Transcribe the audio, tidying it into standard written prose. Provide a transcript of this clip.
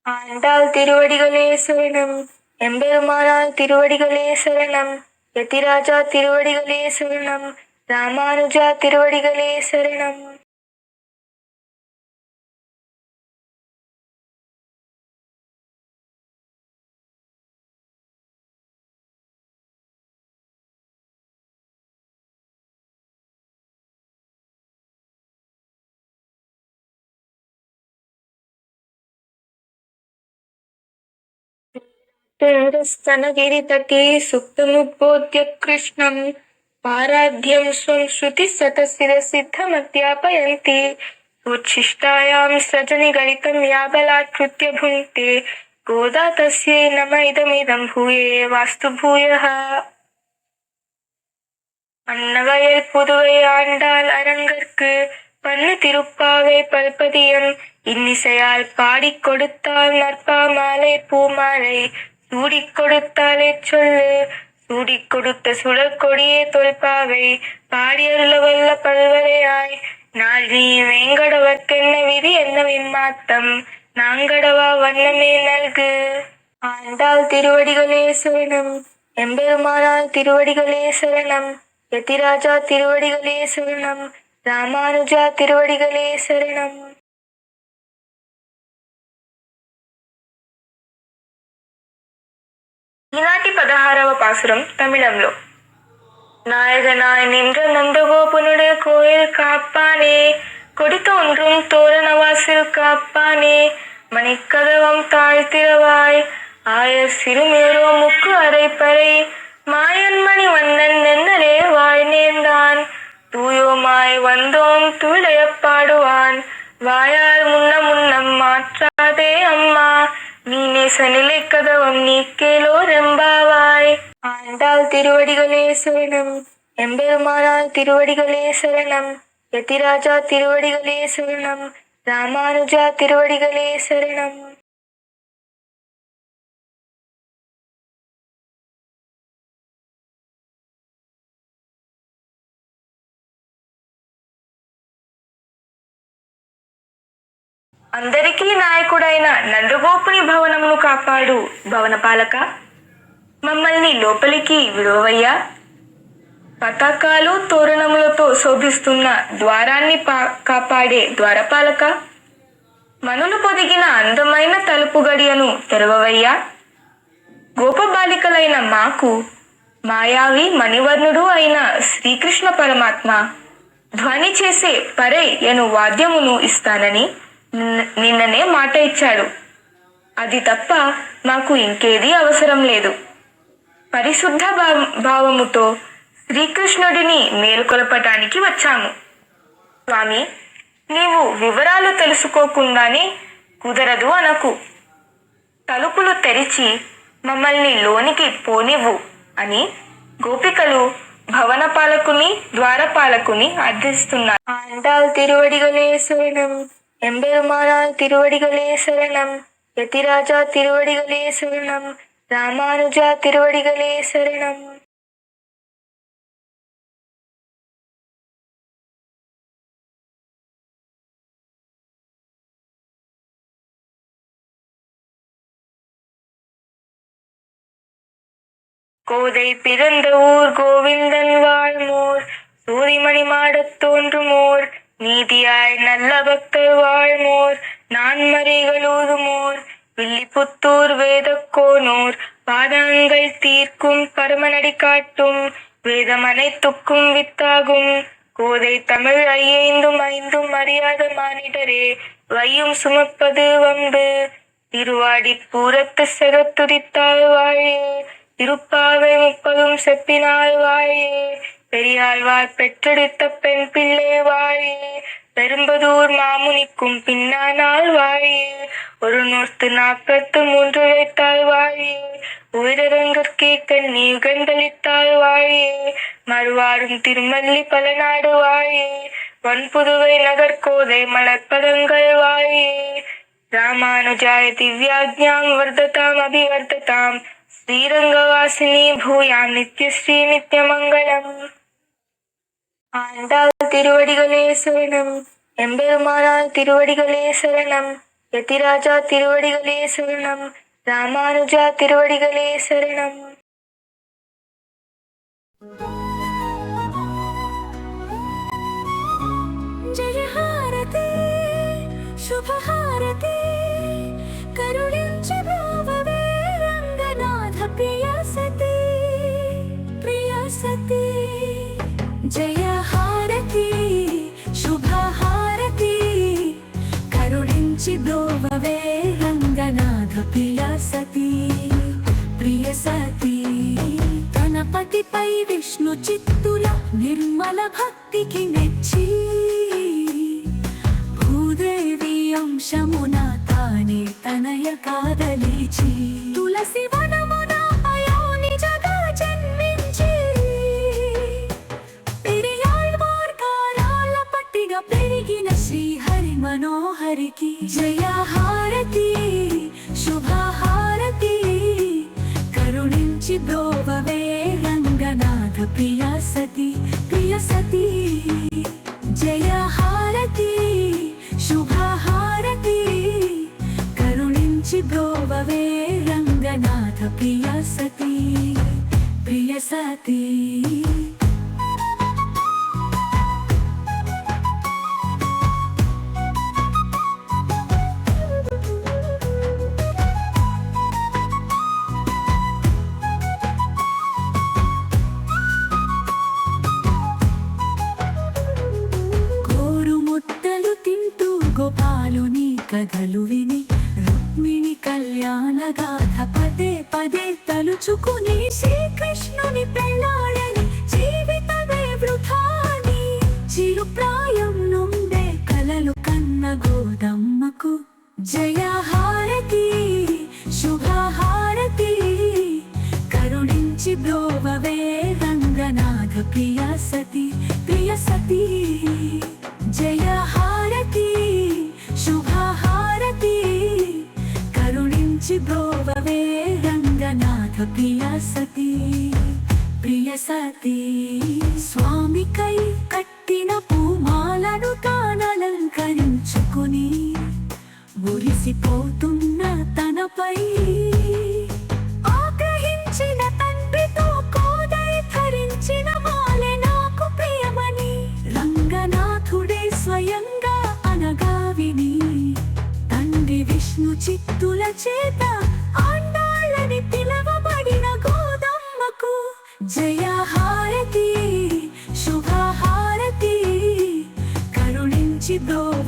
ஆண்டாள் திருவடிகளே சரணம். எம்பெருமானார் திருவடிகளே சரணம். யதிராஜா திருவடிகளே சரணம். ராமானுஜா திருவடிகளே சரணம். स्तनगिरितटे सुप्तमुद्बोध्य कृष्णं पाराध्यं स्वं श्रुतिशतशिरसिद्धमध्यापयन्ति उच्छिष्टायां सृजनिगलितं या बलात्कृत्य भुङ्क्ते गोदा तस्यै नम इदमिदं भूये वास्तु भूयः. அன்னவயல் புதுவை ஆண்டாள் அரங்கற்கு பண்ணு திருப்பாவை பல்பதியம் இன்னிசையால் பாடிக் கொடுத்தாள் நற்பா மாலை பூமாலை சூடிக் கொடுத்தாலே சொல்லு சூடிக் கொடுத்த சுடர் கொடியே தொல்பாவை பாடியருள வல்ல பல்வரையாய் நாள் நீ வேங்கடவர்க்கென்ன விதி என்ன விண்மாத்தம் நாங்கடவா வண்ணமே நல்கு. ஆண்டாள் திருவடிகளே சரணம். எம்பெருமானார் திருவடிகளே சரணம். யதிராஜா திருவடிகளே சரணம். ராமானுஜா திருவடிகளே சரணம். ఈనాటి 16వ పాసురం తమిళంలో. நாயகனாய் நின்ற நந்தகோபனுடைய கோயில் காப்பானே கொடி தோன்றும் தோரணவாசில் காப்பானே மணிக்கதவம் தாழ்த்திரவாய் ஆயர் சிறுமேரோ முக்கு அரைப்பறை மாயன்மணி வண்ணன் நென்னலே வாய் நேர்ந்தான் தூயோமாய் வந்தோம் துளைய பாடுவான் வாயால் முன்னம் மாற்றாதே அம்மா நீ நேச நிலை கதவம் நீ கேளோ ரெம்பாவாய். ஆண்டாள் திருவடிகளே சரணம். எம்பெருமானார் திருவடிகளே சரணம். யதிராஜா திருவடிகளே சரணம். ராமானுஜா திருவடிகளே சரணம். అందరికీ నాయకుడైన నందగోపుని భవనమును కాపాడు భవనపాలక మమ్మల్ని లోపలికి విడువయ్యా. పతాకాలు తోరణములతో శోభిస్తున్న ద్వారాన్ని కాపాడే ద్వారపాలక మనులు పొదిగిన అందమైన తలుపు గడియను తెరవవయ్యా. గోపబాలికలైన మాకు మాయావి మణివర్ణుడు అయిన శ్రీకృష్ణ పరమాత్మ ధ్వని చేసే పరై ఎను వాద్యమును ఇస్తానని నిన్ననే మాట ఇచ్చాడు. అది తప్ప మాకు ఇంకేదీ అవసరం లేదు. పరిశుద్ధ భావముతో శ్రీకృష్ణుడిని మేలుకొలపటానికి వచ్చాము. స్వామి, నీవు వివరాలు తెలుసుకోకుండానే కుదరదు అనకు. తలుపులు తెరిచి మమ్మల్ని లోనికి పోనివ్వు అని గోపికలు భవనపాలకుని ద్వారపాలకుని అర్థిస్తున్నారు. ఆண்டாள் திருவடிகளே சரணம். எம்பெருமானார் திருவடிகளே சரணம். யதிராஜா திருவடிகளே சரணம். ராமானுஜா திருவடிகளே சரணம். கோதை பிறந்த ஊர் கோவிந்தன் வாழ்மோர் சூரிமணி மாடத் தோன்றுமோர் நீதியாய் நல்ல பக்தர் வாழ்மோர் நான்மறைகள் ஊதுமோர் வில்லிபுத்தூர் வேதக்கோனூர் பாதங்கள் தீர்க்கும் பரமநடி காட்டும் வேதம் அனைத்துக்கும் வித்தாகும் கோதை தமிழ் ஐந்தும் அறியாத மானிடரே வையும் சுமப்பது வம்பு திருவாடி பூரத்து செகத்துதித்தால் வாழே திருப்பாவை 30 செப்பினாள் வாழே பெரியாழ்வார் பெற்றெடுத்த பெண் பிள்ளை வாழே பெரும்பதூர் மாமுனிக்கும் பின்னானால் வாழே 143 வைத்தாள் வாழே உயிரங்கற்கே கண்ணி யுகந்தளித்தாள் வாழே மறுவாரும் திருமல்லி பல நாடு வாழே வன்புதுவை நகர்கோதை மலர்பதங்கள் வாழே ராமானுஜாய திவ்யாஜ்ஞாம் வர்ததாம் அபிவர்ததாம் ஸ்ரீரங்கவாசினி பூயாம் நித்யஸ்ரீ நித்யமங்கலம். ஆண்டாள் திருவடிகளே சரணம். எம்பெருமானார் திருவடிகளே சரணம். యతిరాజా తిరువడిగలే శరణం, రామానుజా తిరువడిగలే శరణం. జయ హారతి శుభహారతి కరుణించి బ్రోవవే రంగనాథ ప్రియ సతి ప్రియ సతి. జయ హారతి శుభహారతి కరుణించి బ్రోవవే రంగనాథ ప్రియ సతి ప్రియ సతి. గణపతిపై విష్ణు చిత్తుల నిర్మల భక్తికి మెచ్చి భూదేవి అంశమున తానే తనయ కాదలిచి తులసి వనమున అయోనిజగా జన్మించి పెరియాళ్వార్ కారాల పట్టిగా పెరిగిన శ్రీహరి మనోహరికి జయ హారతి శుభహారతి కరుణించి బ్రోవవే రంగనాథ ప్రియ సతి ప్రియ సతి. జయ హారతి శుభహారతి కరుణించి బ్రోవవే రంగనాథ ప్రియ సతి ప్రియ సతి. గోపాలుని కథలు విని రుక్మిణి కళ్యాణ గాథ పదే పదే తలుచుకుని శ్రీకృష్ణుని పెళ్ళాడని జీవితమే వృథాని చిరుప్రాయం నుండే కలలు కన్న గోదమ్మకు జయ హారతి శుభహారతి కరుణించి బ్రోవవే రంగనాథ ప్రియ సతి ప్రియ సతి. జయ హారతి శుభహారతి కరుణించి బ్రోవవే రంగనాథ ప్రియ సతి ప్రియ సతి. స్వామికై కట్టిన పూమాలను తానలంకరించుకుని మురిసిపోతున్న తనపై ఆగ్రహించిన తండ్రితో కోదై ధరించిన మాలె నాకు ప్రియమని రంగనాథుడే స్వయంగా అనగా విని తండ్రి విష్ణు చిత్తుల చేత ఆండాళ్ళని పిలవబడిన గోదమ్మకు జయ హారతి శుభహారతి కరుణించి బ్రోవ